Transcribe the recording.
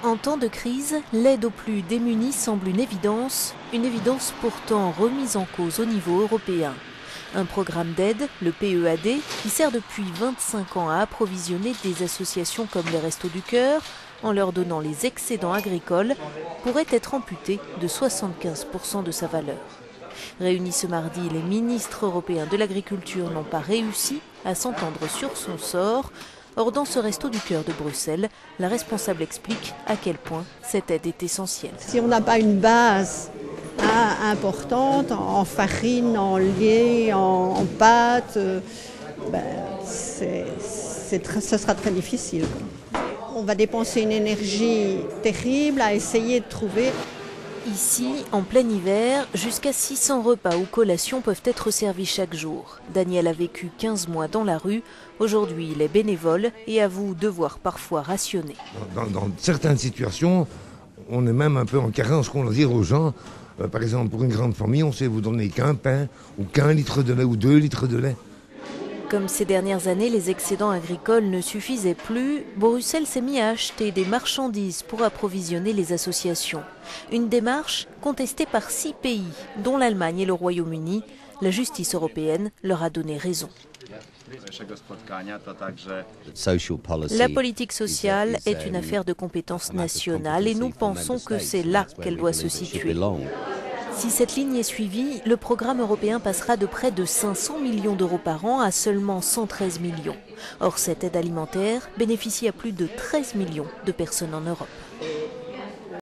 En temps de crise, l'aide aux plus démunis semble une évidence pourtant remise en cause au niveau européen. Un programme d'aide, le PEAD, qui sert depuis 25 ans à approvisionner des associations comme les Restos du Cœur, en leur donnant les excédents agricoles, pourrait être amputé de 75% de sa valeur. Réunis ce mardi, les ministres européens de l'agriculture n'ont pas réussi à s'entendre sur son sort. Or, dans ce Resto du Cœur de Bruxelles, la responsable explique à quel point cette aide est essentielle. Si on n'a pas une base importante en farine, en lait, en pâtes, ce sera très difficile. On va dépenser une énergie terrible à essayer de trouver. Ici, en plein hiver, jusqu'à 600 repas ou collations peuvent être servis chaque jour. Daniel a vécu 15 mois dans la rue. Aujourd'hui, il est bénévole et avoue devoir parfois rationner. Dans certaines situations, on est même un peu en carence, qu'on doit dire aux gens. Par exemple, pour une grande famille, on sait vous donner qu'un pain ou qu'un litre de lait ou 2 litres de lait. Comme ces dernières années, les excédents agricoles ne suffisaient plus, Bruxelles s'est mis à acheter des marchandises pour approvisionner les associations. Une démarche contestée par 6 pays, dont l'Allemagne et le Royaume-Uni. La justice européenne leur a donné raison. La politique sociale est une affaire de compétence nationale et nous pensons que c'est là qu'elle doit se situer. Si cette ligne est suivie, le programme européen passera de près de 500 millions d'euros par an à seulement 113 millions. Or, cette aide alimentaire bénéficie à plus de 13 millions de personnes en Europe.